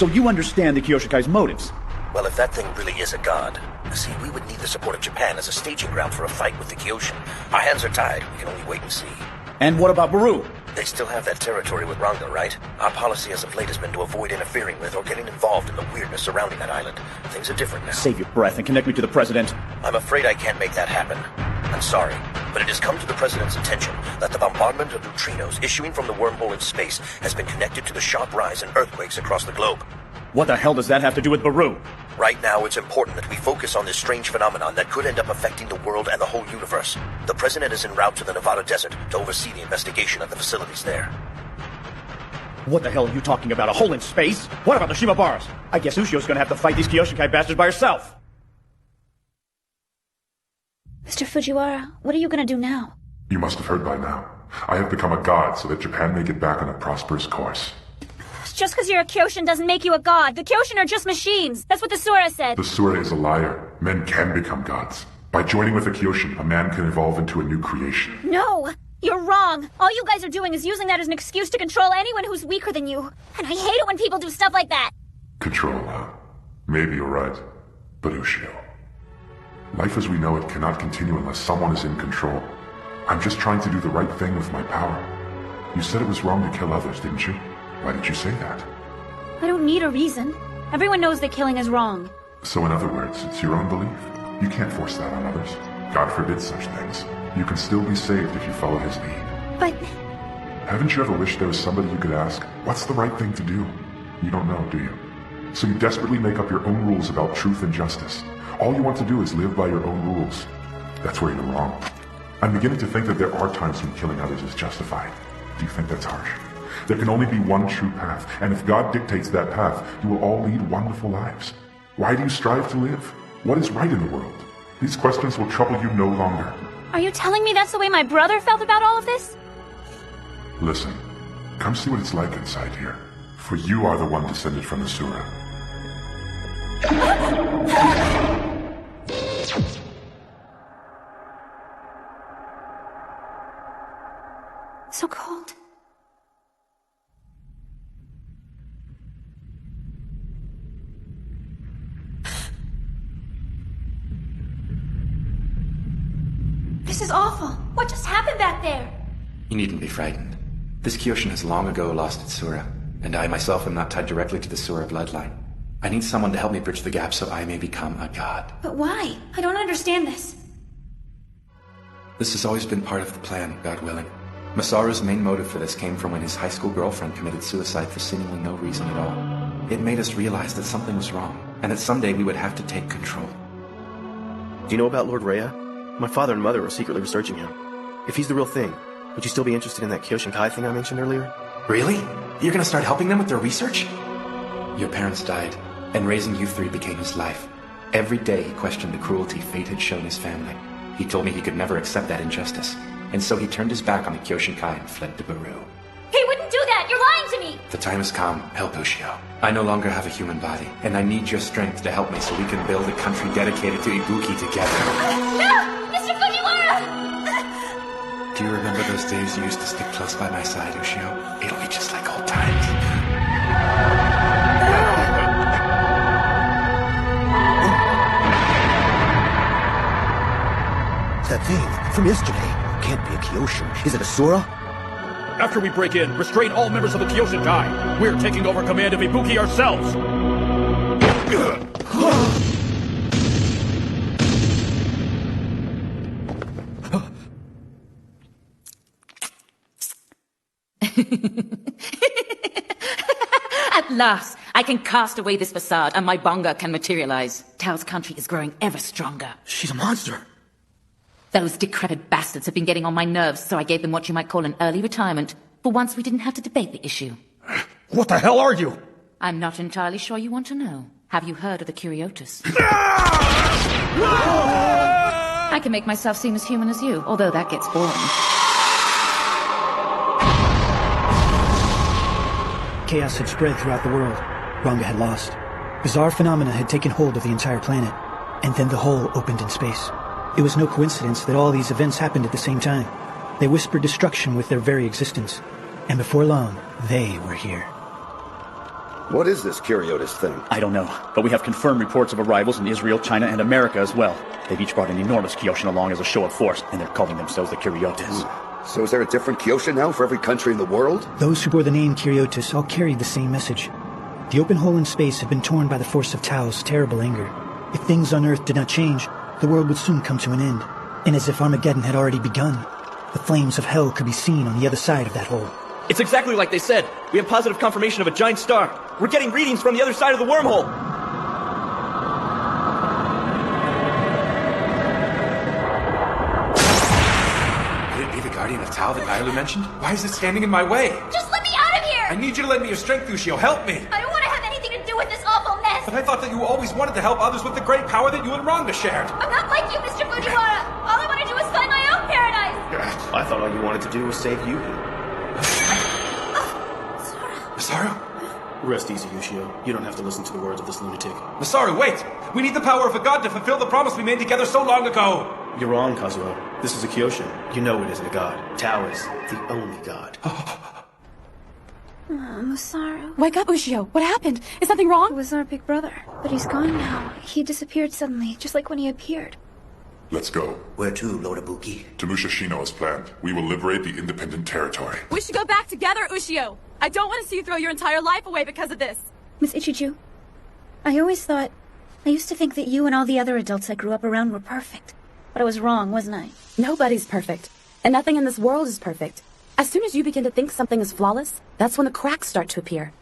So you understand the Kyoshikai's motives? Well, if that thing really is a god, see, we would need the support of Japan as a staging ground for a fight with the Kyoshin. Our hands are tied. We can only wait and see. And what about Baru? They still have that territory with Ranga, right? Our policy as of late has been to avoid interfering with or getting involved in the weirdness surrounding that island. Things are different now. Save your breath and connect me to the President. I'm afraid I can't make that happen. I'm sorry, but it has come to the President's attention that the bombardment of neutrinos issuing from the wormhole in space has been connected to the sharp rise in earthquakes across the globe. What the hell does that have to do with Baru? Right now, it's important that we focus on this strange phenomenon that could end up affecting the world and the whole universe. The President is en route to the Nevada desert to oversee the investigation of the facilities there. What the hell are you talking about? A hole in space? What about the Shimabaras? I guess Ushio's gonna have to fight these Kyoshinkai bastards by herself. Mr. Fujiwara, what are you gonna do now? You must have heard by now. I have become a god so that Japan may get back on a prosperous course. Just because you're a Kyoshin doesn't make you a god. The Kyoshin are just machines. That's what the Sura said. The Sura is a liar. Men can become gods. By joining with a Kyoshin, a man can evolve into a new creation. No! You're wrong. All you guys are doing is using that as an excuse to control anyone who's weaker than you. And I hate it when people do stuff like that. Control, huh? Maybe you're right. But Ushio, life as we know it cannot continue unless someone is in control. I'm just trying to do the right thing with my power. You said it was wrong to kill others, didn't you? Why did you say that? I don't need a reason. Everyone knows that killing is wrong. So in other words, it's your own belief. You can't force that on others. God forbid such things. You can still be saved if you follow his lead. But... Haven't you ever wished there was somebody you could ask, what's the right thing to do? You don't know, do you? So you desperately make up your own rules about truth and justice. All you want to do is live by your own rules. That's where you're wrong. I'm beginning to think that there are times when killing others is justified. Do you think that's harsh? There can only be one true path, and if God dictates that path, you will all lead wonderful lives. Why do you strive to live? What is right in the world? These questions will trouble you no longer. Are you telling me that's the way my brother felt about all of this? Listen, come see what it's like inside here, for you are the one descended from the Sura. So cold. This is awful. What just happened back there? You needn't be frightened. This Kyoshin has long ago lost its Sura, and I myself am not tied directly to the Sura bloodline. I need someone to help me bridge the gap so I may become a god. But why? I don't understand this. This has always been part of the plan, God willing. Masaru's main motive for this came from when his high school girlfriend committed suicide for seemingly no reason at all. It made us realize that something was wrong, and that someday we would have to take control. Do you know about Lord Rhea? My father and mother are secretly researching him. If he's the real thing, would you still be interested in that Kyoshinkai thing I mentioned earlier? Really? You're gonna start helping them with their research? Your parents died, and raising you three became his life. Every day he questioned the cruelty fate had shown his family. He told me he could never accept that injustice, and so he turned his back on the Kyoshinkai and fled to Baru. He wouldn't do that! You're lying to me! The time has come. Help Ushio. I no longer have a human body, and I need your strength to help me so we can build a country dedicated to Ibuki together. No! Mr. Fujiwara! Do you remember those days you used to stick close by my side, Ushio? It'll be just like old times. That thing from yesterday can't be a Kyoshin. Is it a Sura? After we break in, restrain all members of the Kyoshinkai. We're taking over command of Ibuki ourselves. At last, I can cast away this facade and my bonga can materialize. Tao's country is growing ever stronger. She's a monster. Those decrepit bastards have been getting on my nerves, so I gave them what you might call an early retirement. For once, we didn't have to debate the issue. What the hell are you? I'm not entirely sure you want to know. Have you heard of the Curiotus? I can make myself seem as human as you, although that gets boring. Chaos had spread throughout the world. Ranga had lost. Bizarre phenomena had taken hold of the entire planet. And then the hole opened in space. It was no coincidence that all these events happened at the same time. They whispered destruction with their very existence. And before long, they were here. What is this Curiotus thing? I don't know, but we have confirmed reports of arrivals in Israel, China, and America as well. They've each brought an enormous Kyoshin along as a show of force, and they're calling themselves the Curiotes. So is there a different Kyoshin now for every country in the world? Those who bore the name Curiotus all carried the same message. The open hole in space had been torn by the force of Tao's terrible anger. If things on Earth did not change, the world would soon come to an end. And as if Armageddon had already begun, the flames of hell could be seen on the other side of that hole. It's exactly like they said. We have positive confirmation of a giant star. We're getting readings from the other side of the wormhole. Could it be the Guardian of Tao that Nailu mentioned? Why is it standing in my way? Just let me out of here! I need you to lend me your strength, Ushio. Help me! I don't want to have anything to do with this awful mess! But I thought that you always wanted to help others with the great power that you and Ranga shared. I'm not like you, Mr. Fujiwara! All I want to do is find my own paradise! I thought all you wanted to do was save you. Masaru? Rest easy, Ushio. You don't have to listen to the words of this lunatic. Masaru, wait! We need the power of a god to fulfill the promise we made together so long ago! You're wrong, Kazuo. This is a Kyoshin. You know it isn't a god. Tao is the only god. Masaru. Wake up, Ushio. What happened? Is something wrong? It was our big brother. But he's gone now. He disappeared suddenly, just like when he appeared. Let's go. Where to, Lord Ibuki? To Mushashino as planned. We will liberate the independent territory. We should go back together, Ushio. I don't want to see you throw your entire life away because of this. Miss Ichiju, I used to think that you and all the other adults I grew up around were perfect. But I was wrong, wasn't I? Nobody's perfect. And nothing in this world is perfect. As soon as you begin to think something is flawless, that's when the cracks start to appear.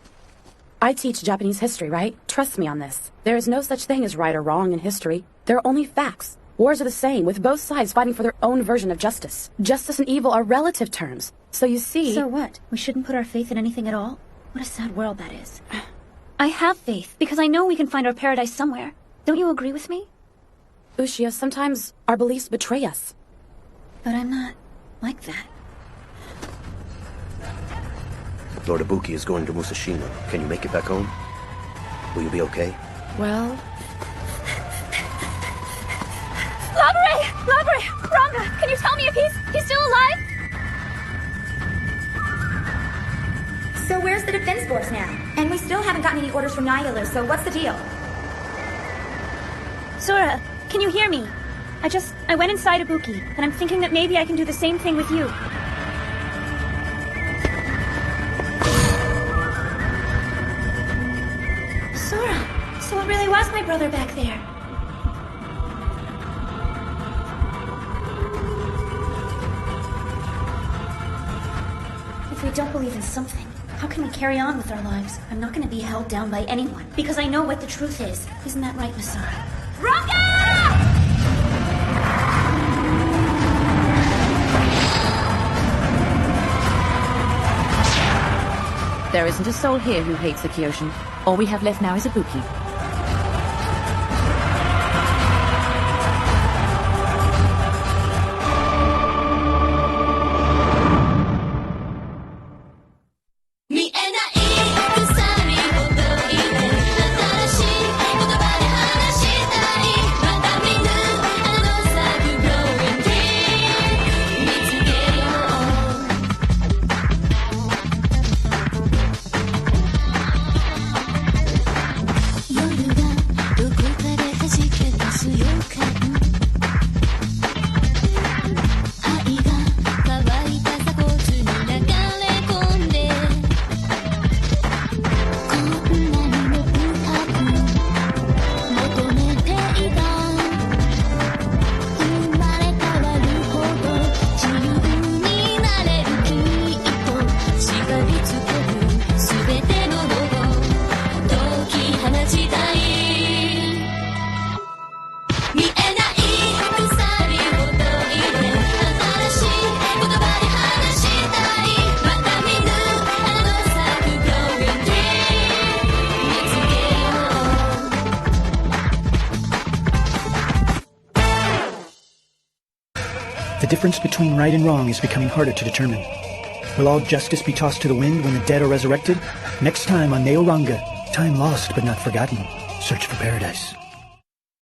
I teach Japanese history, right? Trust me on this. There is no such thing as right or wrong in history. There are only facts. Wars are the same, with both sides fighting for their own version of justice. Justice and evil are relative terms. So you see... So what? We shouldn't put our faith in anything at all? What a sad world that is. I have faith, because I know we can find our paradise somewhere. Don't you agree with me? Ushio, sometimes our beliefs betray us. But I'm not like that. Lord Ibuki is going to Musashino. Can you make it back home? Will you be okay? Well... Labore! Ranga, can you tell me if he's still alive? So where's the defense force now? And we still haven't gotten any orders from Nihilers, so what's the deal? Sora, can you hear me? I went inside Ibuki, and I'm thinking that maybe I can do the same thing with you. Sora, so it really was my brother back there. If we don't believe in something, how can we carry on with our lives? I'm not going to be held down by anyone, because I know what the truth is. Isn't that right, Masara? Ranga! There isn't a soul here who hates the Kyoshin. All we have left now is Ibuki. The difference between right and wrong is becoming harder to determine. Will all justice be tossed to the wind when the dead are resurrected? Next time on Neo Ranga, time lost but not forgotten. Search for paradise.